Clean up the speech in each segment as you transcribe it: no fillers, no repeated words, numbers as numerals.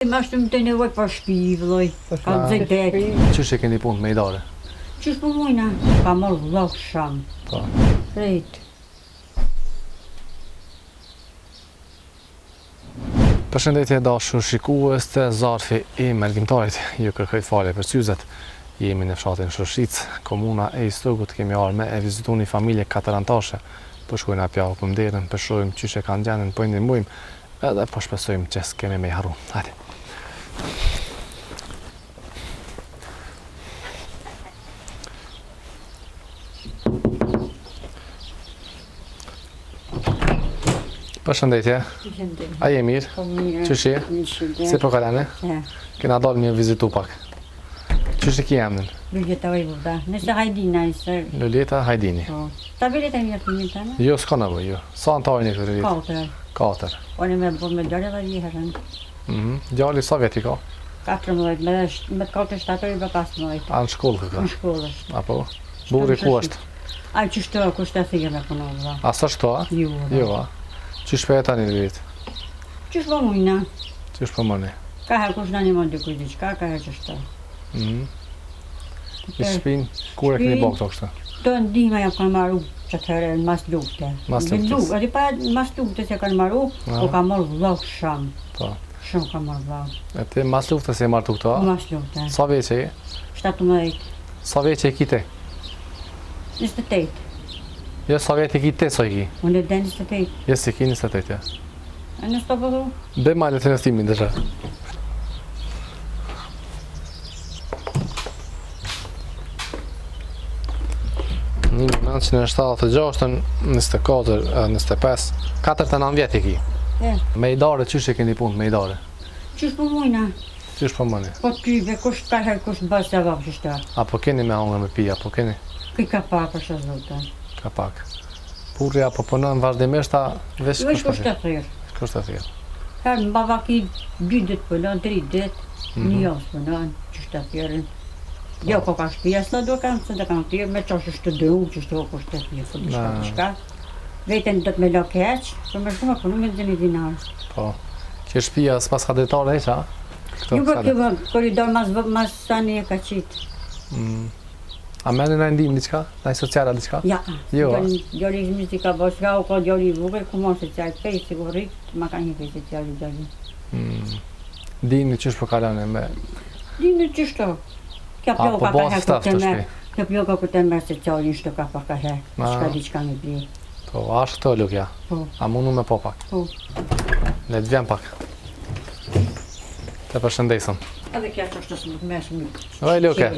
Ma shumë të nevoj për shpi, vëlloj, ka zetet. Qështë e keni punë me idare? Qështë për mujna? Ka morë vëllok shamë. Po. Rejt. Përshëndetje dashur shikues të zarfi i Melgjimtarit, ju kërkoj falje për syzet. Jemi në fshatin Shorshic, komuna e Istogut, kemi ardhur me e vizitu një familje 4 anëtare. Po shkojnë apja për mderën, për shohim qyshe kanë gjenën, po ndihmojmë, edhe po shpresojmë që s'kemi me i harru. Hajde. Përshëndetje. A je mirë? Po mirë. Qyshi? Si po kalane? Kena dalë një vizitu pak. Qyshi ki emnin? Luljeta Vojvoda. Nëse Hajdina nëse... Luljeta Hajdini. Ta bilet e mirë të mirë të me? Jo, s'ka nevoj, jo. Sa anëtarën e këtë rritë? 4. 4. One me bo me dore dhe vjeherën. Djali sa vjeti ka? 14, me 4-7 be 15. A në shkollë këka? Në shkollë është. Apo? Burri ku është? A që shto, ku shto e thige me punon, dhe. A sa shto, a? Jo, Jo, a? Qysh për e tani në vitë? Qysh po mujna? Qysh për mëni? Ka her kush në një mund dikuj diqka, ka her që shto. I shpinë, kur e këni bok të kështë? Do ndihma ja kanë maru që të herë në mas lufte. Mas luftës? Ati pa mas lufte që kanë maru, o ka morë vlog shumë. Po. Shumë ka morë vlog. E ti mas luftës e martu këto, a? Mas lufte. Sa veqe e? 17. Sa veqe e kite? 28. Jo, sa veqe e kite, sa i ki? Unë e den 28. Jes i ki 28, ja. A në sto përdu? Be malet e në stimin, dësha. Një 1976, 24, 25, 4-9 vjetë i ki. Me idare, qysh e keni punë me idare? Qysh për mujna? Qysh për mëni? Po tyve, kush ka herë kush në basë të vakë që shta. Apo keni me hongër me pija, apo keni? Këj ka pak është e zote. Ka pak. Purri apo punën vazhdimisht, a vesh Jo është të thyrë. Kusht të thirë. Herë në bavaki 2 ditë pëllon, 3 ditë, një javë pëllon, që shtë të thyrën. Jo, ko ka shpia, s'na do kanë, se do kanë thyrë, me qosh është të dëhu, që shtë kush të thyrë, për diçka. Vetën do të me lo keq, për me shkuma punu me të një dinarë. Po. Që shpia s'pas ka detare e qa? Ju për kjo koridor mas sani e ka qitë. A meni në ndim diqka? Në sociala diqka? Ja, Jo, a? djoli i zmiti ka bërë, s'ka u ka djoli i vogël, ku mos social, pej sigurit, ma ka një pej social i djoli. Dini qysh po kalane me... Dini qështo? Kjo A, po pjoka ka bas herë staf këtë të me, shpi? kjo pjoka këtë me socialin shto ka pa ka herë, shka diqka me bli. Po, ashtë këto lukja? Po. A mundu me po pak? Po. Le të vjen pak. Të përshëndesëm. Edhe kjo është së më të mesh më Oj, Luke.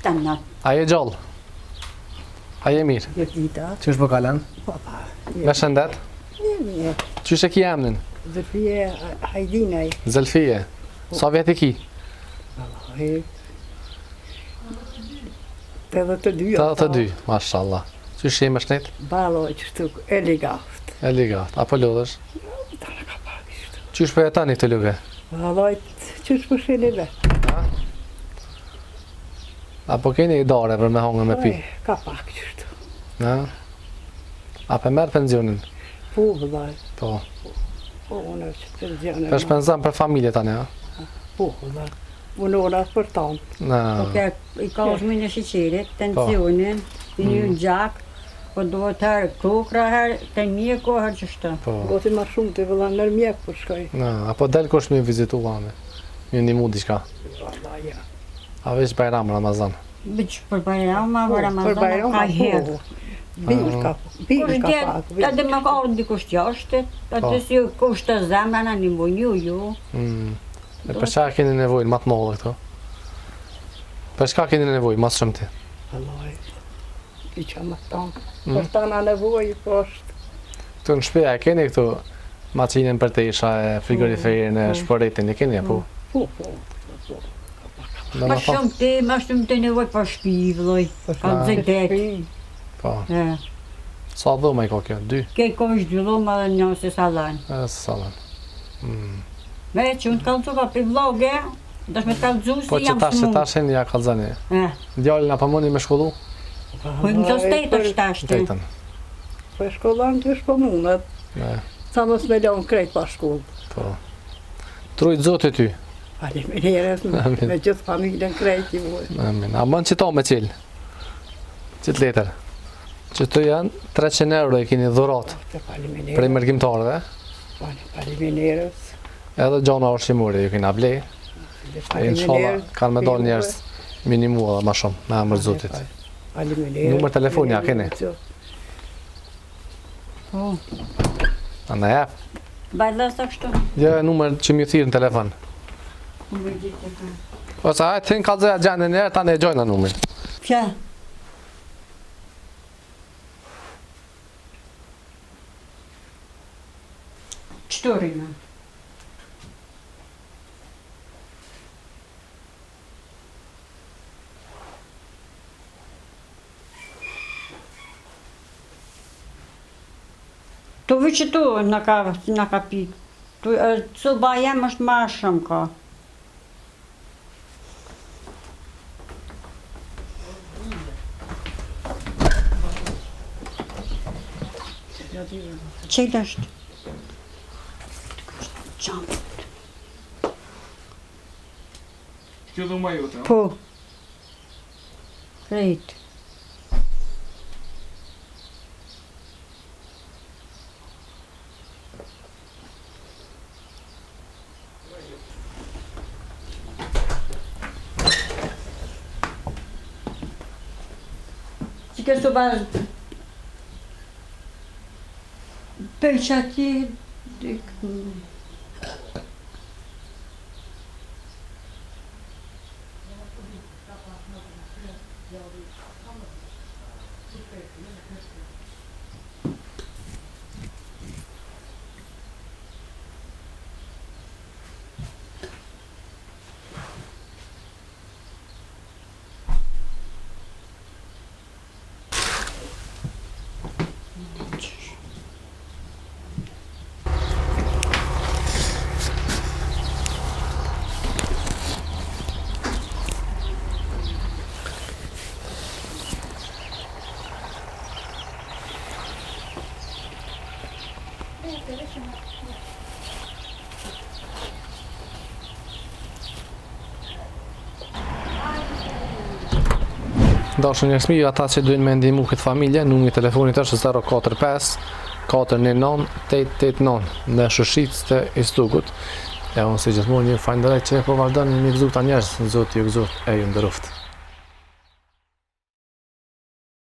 të nat. A je gjallë? A je mirë? Jo kita, Qysh po kalen? papa. Me shëndet? Një, Qysh e ki emnin? Zëfije Hajdinaj. Zelfije. Sa vjet i ki? Të dhe të dy. 82, mashallah. Qysh je me shnit? Balo që shtu e ligaft. E ligat. Apo lodhesh? Ta në ka pak ishtu. Qysh po jetani të luke? Balo që shtu sheni le. Apo keni i dare për me hongër me pi? Ka pak që shtu. Na? A pe merë pensionin? Po, vëllaj. Po. Po, unë që të zjane. Për shpenzam për familje tani, a? Po, vëllaj. Unë ora për tonë. Na. Po kjo i ka shmi në shiqirit, tensionin, një gjak, po do të herë kokra herë, të mjeko herë që shtë. Po. Goti ma shumë të vëllaj nër mjek për shkoj. Na, apo del kush me vizitu vame? Një një mu diqka. Vëllaj, ja. A veç Bajram Ramazan. Bëq për Bajrama, Për Ramazan Bajram ka ka herë. Birë ka pak. Ta dhe më ka orë dikush jashtë, atë si kush të zemrana një mbunju ju. E për qa keni nevojnë matë mollë këto? Për shka keni nevojnë matë shumë ti? Vëllaj, i që më tonë. Për ta në nevoj, po është. Këtu në shpeja e keni këtu maqinën për të isha, frigoriferin, shpëritin, e keni apo? Po. Ma shumë të nevoj për shpi, vëlloj, ka zetet. Po. Sa dhoma i ka kjo? 2? Kej ko është dy dhoma dhe një se salan. E, salan. Me që unë të kalëcu ka për vloge, dash me të kalëcu Po si që jam tash shmu. tashin ja kalzani. Djallin apo mundi me shkollu? Po në të stejtë është tashtë. Tejten. Po e shkollan të është po mundet. Ne, Sa mos me lanë krejt pa shkollë. po. Trujt zotë ty. Faleminderit Amin. me gjithë familjen krejt i muaj. Amin. A mund qito me qilë? Qitë letër? Që të janë 300 euro i keni dhurat prej Faleminderit. mërgjimtarëve, Faleminderit. edhe gjona ushqimuri ju kena blej, e inshallah kanë me dalë njerës minimu edhe ma shumë, me emër Zotit. Faleminderit. Numër telefoni, a keni? Po, A në jep? bajla sa kështu. Jo, numër që mi thirë në telefon. Ku më gjithë të ka. Ose hajtë të në kalëzëja gjendë njerë, ta ne e gjojnë në numër. Pja. Qëtorina. Tu vi që tu në ka pikë. Tu, soba jem është ma shumë ka. Qëllë është? Qamë. Kjo dhuma jote, Po. Krejt. Që kësë ba... Për që ati... Dashur njerëz mirë, ata që duhen me ndihmu këtë familje, numri i telefonit është 045 499 889 në Shëshicë të Istugut. E unë si gjithmonë ju falenderoj që po vazhdoni me gëzuar njerëz, Zoti ju gëzoj e ju nderoft.